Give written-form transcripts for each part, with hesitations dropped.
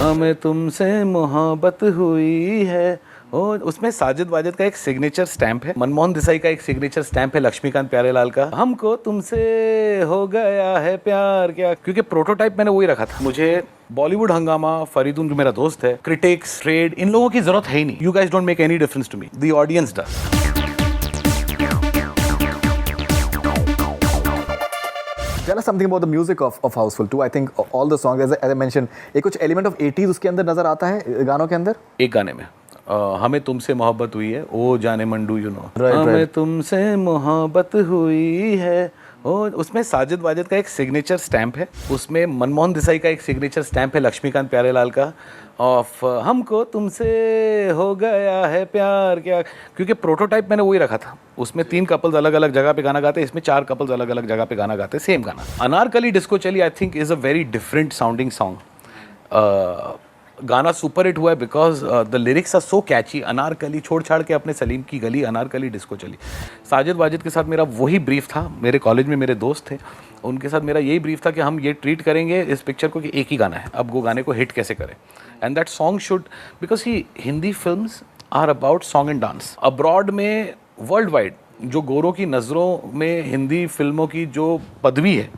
हमें तुमसे मोहब्बत हुई है। और उसमें साजिद वाजिद का एक सिग्नेचर स्टैंप है, मनमोहन देसाई का एक सिग्नेचर स्टैंप है, लक्ष्मीकांत प्यारेलाल का हमको तुमसे हो गया है प्यार क्या, क्योंकि प्रोटोटाइप मैंने वही रखा था। मुझे बॉलीवुड हंगामा, फरीदून जो मेरा दोस्त है, क्रिटिक्स, ट्रेड, इन लोगों की जरूरत है ही नहीं। You guys don't make any difference to me, the audience does. Tell us something about the music of Houseful 2. I think all the songs, as I mentioned, एक कुछ element of 80s उसके अंदर नजर आता है गानों के अंदर। एक गाने में हमें तुमसे मोहब्बत हुई है, ओ जाने मन डू यू नो, Right, हमें तुमसे मोहब्बत हुई है। और उसमें साजिद वाजिद का एक सिग्नेचर स्टैंप है, उसमें मनमोहन देसाई का एक सिग्नेचर स्टैंप है, लक्ष्मीकांत प्यारेलाल का, ऑफ हमको तुमसे हो गया है प्यार क्या, क्योंकि प्रोटोटाइप मैंने वही रखा था। उसमें 3 कपल्स अलग अलग जगह पे गाना गाते, इसमें 4 कपल्स अलग अलग जगह पे गाना गाते, सेम गाना। अनारकली डिस्को चली I think is a very different sounding song. गाना सुपर हिट हुआ है because the lyrics are so catchy. Anarkali छोड़ छाड़ के अपने सलीम की गली, अनारकली डिस्को चली। साजिद वाजिद के साथ मेरा वही ब्रीफ था, मेरे कॉलेज में मेरे दोस्त थे, उनके साथ मेरा यही ब्रीफ था कि हम ये ट्रीट करेंगे इस पिक्चर को कि एक ही गाना है, अब वो गाने को हिट कैसे करें। And that song should, because ही Hindi films are about song and dance. Abroad में, वर्ल्ड वाइड, जो गोरों की नज़रों में हिंदी फिल्मों की जो पदवी है,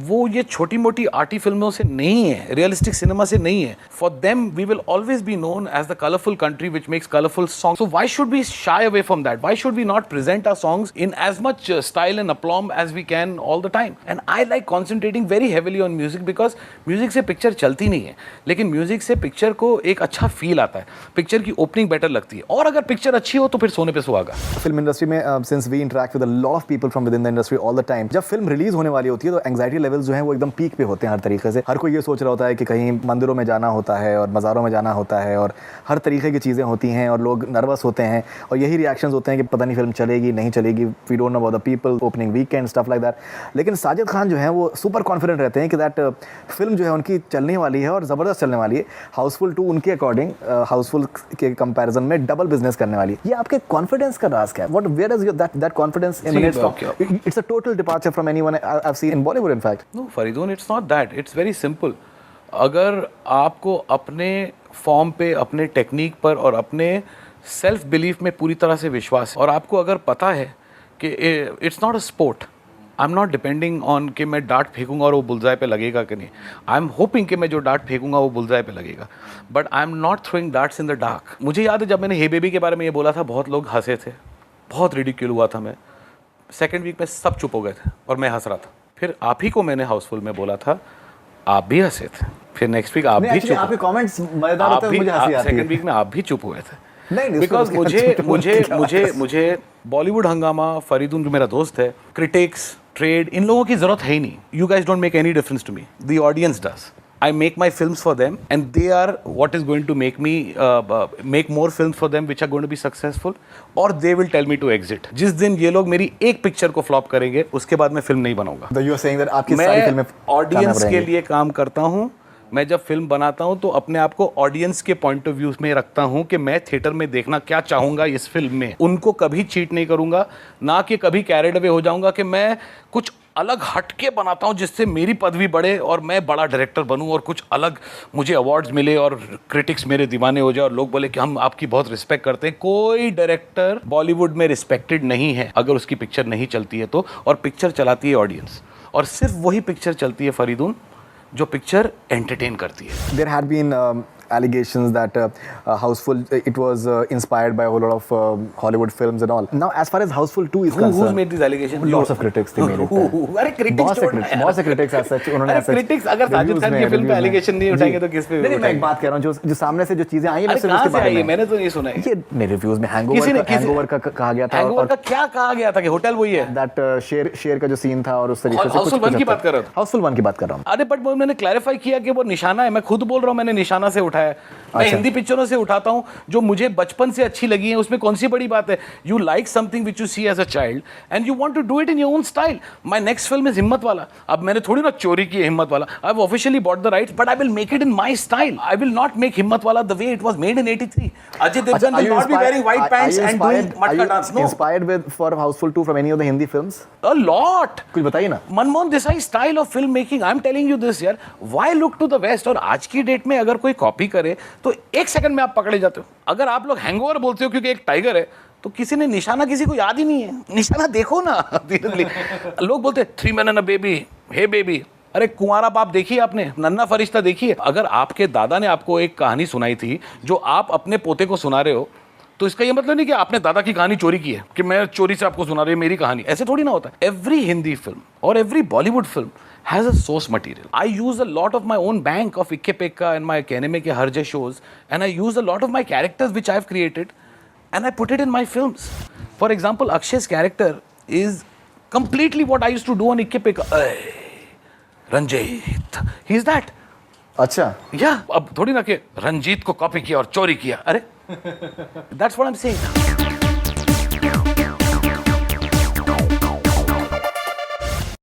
वो ये छोटी मोटी आर्टी फिल्मों से नहीं है, रियलिस्टिक सिनेमा से नहीं है। For them we will always be known as the colourful country which makes colourful songs. So why should we shy away from that? Why should we not present our songs in as much style and aplomb as we can all the time? And I like concentrating very heavily on music, because music से picture चलती नहीं है, लेकिन music से picture को एक अच्छा feel आता है, पिक्चर की ओपनिंग बेटर लगती है, और अगर पिक्चर अच्छी हो तो फिर सोने पे सुहागा। फिल्म इंडस्ट्री में since we interact with a lot of people from within the industry all the time, जब फिल्म रिलीज होने वाली होती है तो एंग्जाइटी लेवल्स जो हैं वो एकदम पीक पे होते हैं हर तरीके से। हर कोई ये सोच रहा होता है कि कहीं मंदिरों में जाना होता है और मज़ारों में जाना होता है और हर तरीके की चीज़ें होती हैं और लोग नर्वस होते हैं और यही रिएक्शंस होते हैं कि पता नहीं फिल्म चलेगी नहीं चलेगी, we don't know about the people, opening weekend, stuff like that. लेकिन साजिद खान जो है वो सुपर कॉन्फिडेंट रहते हैं कि दैट फिल्म जो है उनकी चलने वाली है और ज़बरदस्त चलने वाली है। हाउसफुल 2 उनके अकॉर्डिंग हाउसफुल के कंपैरिजन में डबल बिजनेस करने वाली है। ये आपके कॉन्फिडेंस का राज क्या है? What, where is that confidence emanates from? It's a total departure from anyone I have seen in Bollywood in fact. No Faridoon, it's not that, it's very simple. अगर आपको अपने फॉर्म पे, अपने टेक्निक पर और अपने सेल्फ बिलीफ में पूरी तरह से विश्वास है, और आपको अगर पता है कि it's not a sport, I am not depending on कि मैं डार्ट फेंकूंगा और वो बुलजाए पे लगेगा कि नहीं, आई एम होपिंग कि मैं जो डार्ट फेंकूंगा वो बुलजाए पे लगेगा, but I am not throwing darts in the dark. मुझे याद है जब मैंने हे बेबी के बारे में ये बोला था, बहुत लोग हंसे थे, बहुत रिडिक्यूल हुआ था। मैं सेकेंड वीक में सब चुप हो गए थे और मैं हंस रहा था। फिर आप ही को मैंने हाउसफुल में बोला था, आप भी हंसे थे। फिर नेक्स्ट वीक आप भी चुप, आपके कमेंट्स मजेदार होते हैं, मुझे हंसी आती है। सेकंड वीक में आप भी चुप हुए थे। नहीं, बिकॉज मुझे बॉलीवुड हंगामा, फरीदून जो मेरा दोस्त है, क्रिटिक्स, ट्रेड, इन लोगों की जरूरत है ही नहीं। You guys don't make any difference to me, the audience does. I make my films for them and they are what is going to make me make more films for them which are going to be successful, or they will tell me to exit। जिस दिन ये लोग मेरी एक picture को flop करेंगे उसके बाद मैं फिल्म नहीं बनाऊंगा। You are saying that आपकी सारी फिल्में ऑडियंस के लिए काम करता हूँ। मैं जब फिल्म बनाता हूँ तो अपने आप को ऑडियंस के पॉइंट ऑफ व्यू में रखता हूँ कि मैं थिएटर में देखना क्या चाहूँगा इस फिल्म में। उनको कभी चीट नहीं करूँगा, ना कि कभी कैरिड अवे हो जाऊँगा कि मैं कुछ अलग हटके बनाता हूँ जिससे मेरी पदवी बढ़े और मैं बड़ा डायरेक्टर बनूँ और कुछ अलग मुझे अवार्ड्स मिले और क्रिटिक्स मेरे दीवाने हो जाए और लोग बोले कि हम आपकी बहुत रिस्पेक्ट करते हैं। कोई डायरेक्टर बॉलीवुड में रिस्पेक्टेड नहीं है अगर उसकी पिक्चर नहीं चलती है तो, और पिक्चर चलाती है ऑडियंस, और सिर्फ वही पिक्चर चलती है फरीदून जो पिक्चर एंटरटेन करती है। There had been allegations that Houseful it was inspired by a whole lot of Hollywood films and all. Now, as far as Houseful 2 is concerned, who's made these allegations? Lots of critics they made it. अरे critics बहुत से critics as such उन्होंने अरे critics अगर साजिद खान की film पे allegation नहीं उठाएंगे तो किस पे? नहीं, मैं एक बात कह रहा हूँ जो सामने से जो चीजें आई हैं, मैं सिर्फ उसके बारे में, मैंने तो नहीं सुना है। ये मेरे रिव्यूज में हैंगओवर का कहा गया था। हैंगओवर का क्या कहा गया था कि होटल वही है? दैट शेर का जो सीन था और उस तरीके से हाउसफुल 1 की बात कर रहा था। हाउसफुल 1 की बात कर रहा हूँ। अरे बट मैंने क्लैरिफाई किया कि वो निशाना है, मैं खुद बोल रहा हूँ मैंने निशाना से उठाया। उठाया, मैं हिंदी पिक्चरों से उठाता हूँ जो मुझे बचपन से अच्छी लगी है, उसमें कौन सी बड़ी बात है। You like something which you see as a child and you want to do it in your own style. My next film is Himmatwala. अब मैंने थोड़ी ना चोरी की है Himmatwala, I have officially bought the rights, but I will make it in my style. I will not make Himmatwala the way it was made in 83। Ajay Devgan will not be wearing white pants and doing matka dance. No, inspired with for Houseful 2 from any of the Hindi films? a lot। कुछ बताइए ना। Manmohan Desai style of film making, I am telling you this यार, why look to the west. और आज की date में अगर कोई कॉपी करे तो एक सेकंड में आप पकड़े जाते हो। अगर आप लोग हैंगओवर बोलते हो क्योंकि एक टाइगर है, तो किसी ने निशाना किसी को याद ही नहीं है। निशाना देखो ना धीरे। लोग बोलते हैं 3 men and a baby, hey baby. अरे कुंवारा बाप देखिए आपने, नन्ना फरिश्ता देखिए। अगर आपके दादा ने आपको एक कहानी सुनाई थी जो आप अपने पोते को सुना रहे हो, तो इसका ये मतलब नहीं कि आपने दादा की कहानी चोरी की है, कि मैं चोरी से आपको सुना रही हूँ मेरी कहानी। ऐसे थोड़ी ना होता है। एवरी हिंदी फिल्म और every Bollywood film has a source material. I use a lot of my own bank of Ikke Pekka and my Kehne Mein Ke Harje shows, and I use a lot of my characters which I've created and I put it in my films. For example, Akshay's character is completely what I used to do on Ikke Pekka. Ranjit, he's that. अच्छा। Yeah, अब थोड़ी ना कि रंजीत को copy किया और चोरी किया। अरे that's what I'm saying.